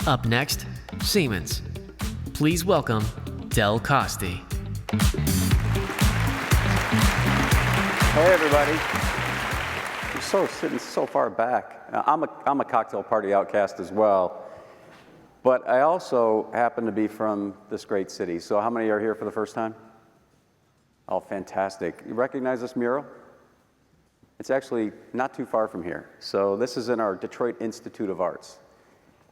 Up next, Siemens. Please welcome Del Costy. Hey everybody. You're sitting so far back. I'm a cocktail party outcast as well, but I also happen to be from this great city. So how many are here for the first time? Oh, fantastic. You recognize this mural? It's actually not too far from here. So this is in our Detroit Institute of Arts.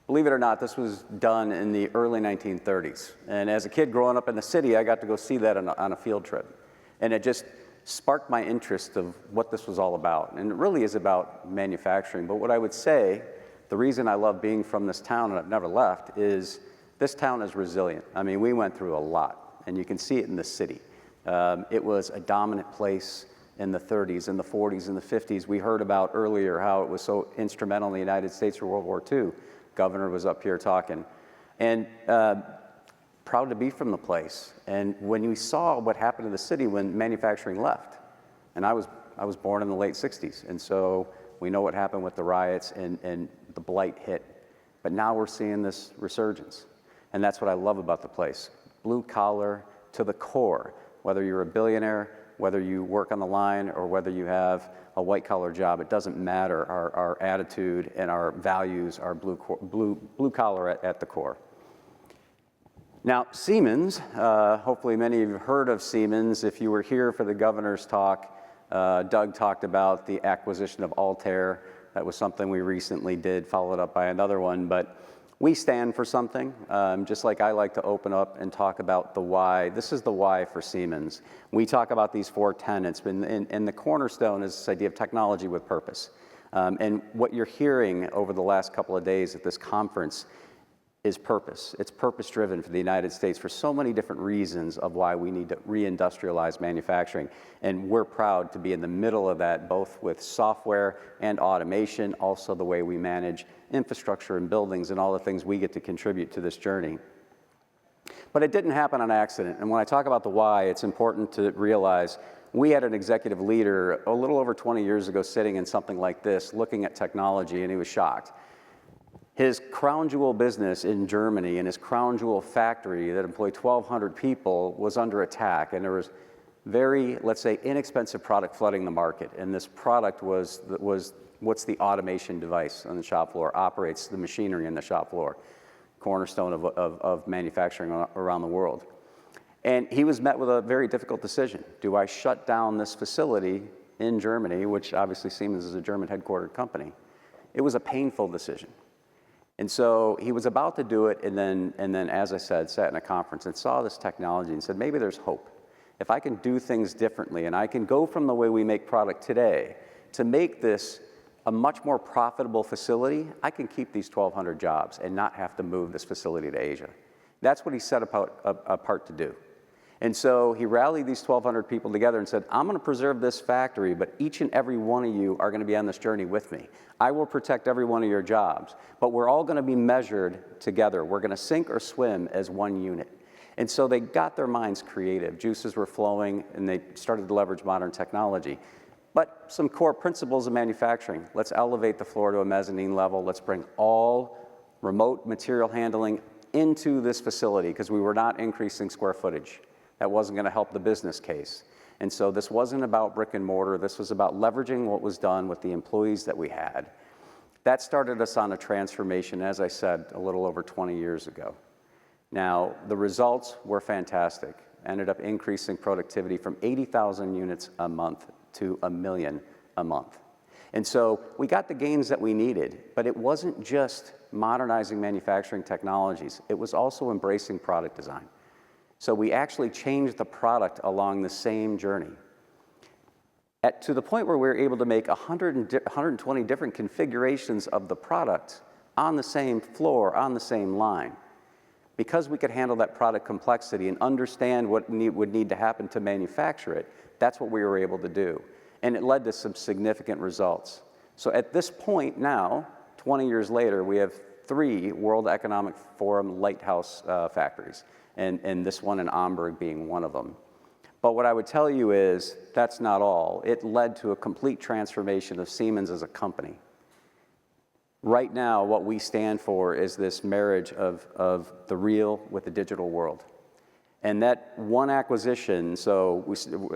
Believe it or not, this was done in the early 1930s. And as a kid growing up in the city, I got to go see that on a field trip. And it just sparked my interest of what this was all about. And it really is about manufacturing. But what I would say, the reason I love being from this town and I've never left, is this town is resilient. I mean, we went through a lot, and you can see it in the city. It was a dominant place in the 30s, in the 40s, and the 50s. We heard about earlier how it was so instrumental in the United States for World War II. Governor was up here talking. And proud to be from the place. And when you saw what happened to the city when manufacturing left, and I was born in the late 60s, and so we know what happened with the riots and the blight hit. But now we're seeing this resurgence. And that's what I love about the place. Blue collar to the core, whether you're a billionaire, whether you work on the line, or whether you have a white-collar job, it doesn't matter. Our attitude and our values are blue collar at the core. Now, Siemens, hopefully many of you have heard of Siemens. If you were here for the governor's talk, Doug talked about the acquisition of Altair. That was something we recently did, followed up by another one. But we stand for something, just like I like to open up and talk about the why. This is the why for Siemens. We talk about these four tenets, and the cornerstone is this idea of technology with purpose. And what you're hearing over the last couple of days at this conference is purpose. It's purpose-driven for the United States for so many different reasons of why we need to reindustrialize manufacturing. And we're proud to be in the middle of that, both with software and automation, also the way we manage infrastructure and buildings and all the things we get to contribute to this journey. But it didn't happen on accident. And when I talk about the why, it's important to realize we had an executive leader a little over 20 years ago sitting in something like this, looking at technology, and he was shocked. His crown jewel business in Germany and his crown jewel factory that employed 1,200 people was under attack, and there was very, let's say, inexpensive product flooding the market. And this product was what's the automation device on the shop floor, operates the machinery in the shop floor, cornerstone of manufacturing around the world. And he was met with a very difficult decision. Do I shut down this facility in Germany, which obviously Siemens is a German headquartered company? It was a painful decision. And so he was about to do it, and then, as I said, sat in a conference and saw this technology and said, maybe there's hope. If I can do things differently, and I can go from the way we make product today to make this a much more profitable facility, I can keep these 1,200 jobs and not have to move this facility to Asia. That's what he set apart to do. And so he rallied these 1,200 people together and said, I'm going to preserve this factory, but each and every one of you are going to be on this journey with me. I will protect every one of your jobs, but we're all going to be measured together. We're going to sink or swim as one unit. And so they got their minds creative. Juices were flowing, and they started to leverage modern technology. But some core principles of manufacturing. Let's elevate the floor to a mezzanine level. Let's bring all remote material handling into this facility, because we were not increasing square footage. That wasn't going to help the business case. And so this wasn't about brick and mortar. This was about leveraging what was done with the employees that we had. That started us on a transformation, as I said, a little over 20 years ago. Now, the results were fantastic. Ended up increasing productivity from 80,000 units a month to 1 million a month. And so we got the gains that we needed, but it wasn't just modernizing manufacturing technologies. It was also embracing product design. So we actually changed the product along the same journey. To the point where we were able to make 120 different configurations of the product on the same floor, on the same line. Because we could handle that product complexity and understand what would need to happen to manufacture it, that's what we were able to do. And it led to some significant results. So at this point now, 20 years later, we have 3 World Economic Forum lighthouse factories. And this one in Hamburg being one of them. But what I would tell you is that's not all. It led to a complete transformation of Siemens as a company. Right now, what we stand for is this marriage of the real with the digital world. And that one acquisition,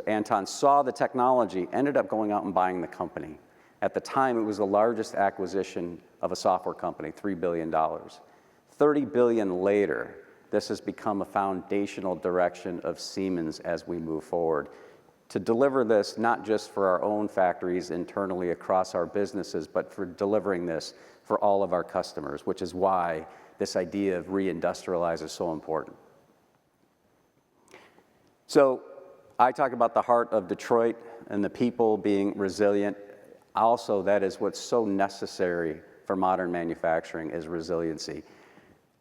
Anton saw the technology, ended up going out and buying the company. At the time, it was the largest acquisition of a software company, $3 billion. $30 billion later, this has become a foundational direction of Siemens as we move forward. To deliver this, not just for our own factories internally across our businesses, but for delivering this for all of our customers, which is why this idea of reindustrialize is so important. So I talk about the heart of Detroit and the people being resilient. Also, that is what's so necessary for modern manufacturing is resiliency.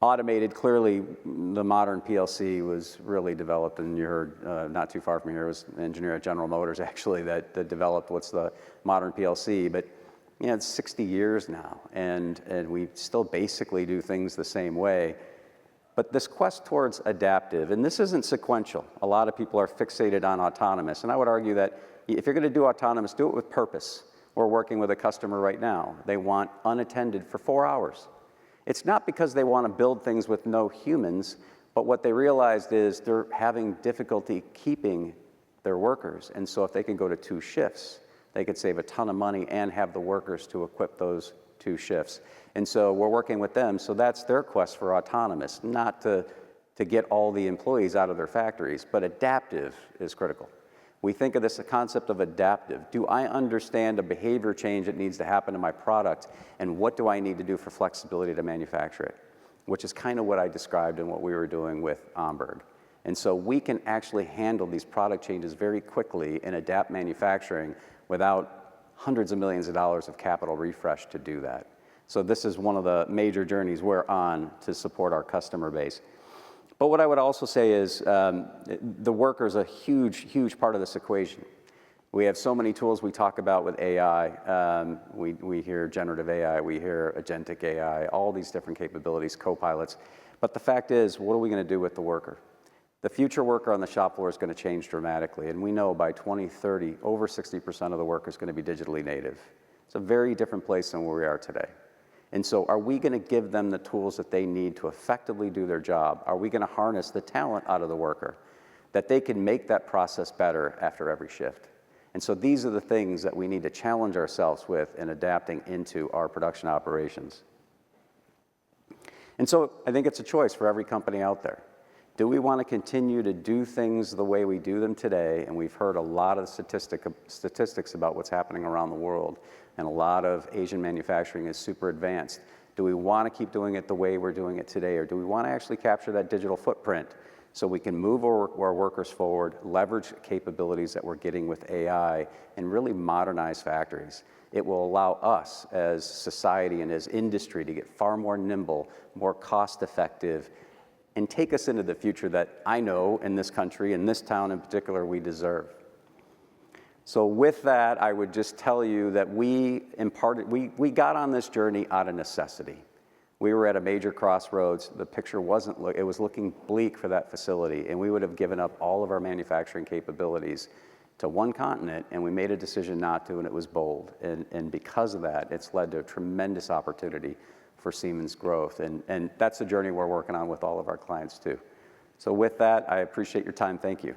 Automated, clearly, the modern PLC was really developed, and you heard not too far from here was an engineer at General Motors, actually, that developed what's the modern PLC. But you know, it's 60 years now, and we still basically do things the same way. But this quest towards adaptive, and this isn't sequential. A lot of people are fixated on autonomous, and I would argue that if you're going to do autonomous, do it with purpose. We're working with a customer right now. They want unattended for 4 hours. It's not because they want to build things with no humans, but what they realized is they're having difficulty keeping their workers. And so if they can go to 2 shifts, they could save a ton of money and have the workers to equip those 2 shifts. And so we're working with them. So that's their quest for autonomous, not to get all the employees out of their factories, but adaptive is critical. We think of this concept of adaptive. Do I understand a behavior change that needs to happen to my product, and what do I need to do for flexibility to manufacture it? Which is kind of what I described in what we were doing with Amberg. And so we can actually handle these product changes very quickly and adapt manufacturing without hundreds of millions of dollars of capital refresh to do that. So this is one of the major journeys we're on to support our customer base. But what I would also say is the worker is a huge, huge part of this equation. We have so many tools we talk about with AI. We hear generative AI, we hear agentic AI, all these different capabilities, co-pilots. But the fact is, what are we going to do with the worker? The future worker on the shop floor is going to change dramatically. And we know by 2030, over 60% of the work is going to be digitally native. It's a very different place than where we are today. And so are we going to give them the tools that they need to effectively do their job? Are we going to harness the talent out of the worker that they can make that process better after every shift? And so these are the things that we need to challenge ourselves with in adapting into our production operations. And so I think it's a choice for every company out there. Do we want to continue to do things the way we do them today? And we've heard a lot of statistics about what's happening around the world. And a lot of Asian manufacturing is super advanced. Do we want to keep doing it the way we're doing it today? Or do we want to actually capture that digital footprint so we can move our workers forward, leverage capabilities that we're getting with AI, and really modernize factories? It will allow us as society and as industry to get far more nimble, more cost-effective, and take us into the future that I know in this country, in this town in particular, we deserve. So with that, I would just tell you that we got on this journey out of necessity. We were at a major crossroads. The picture it was looking bleak for that facility, and we would have given up all of our manufacturing capabilities to one continent, and we made a decision not to, and it was bold. And because of that, it's led to a tremendous opportunity for Siemens growth. And that's the journey we're working on with all of our clients too. So with that, I appreciate your time. Thank you.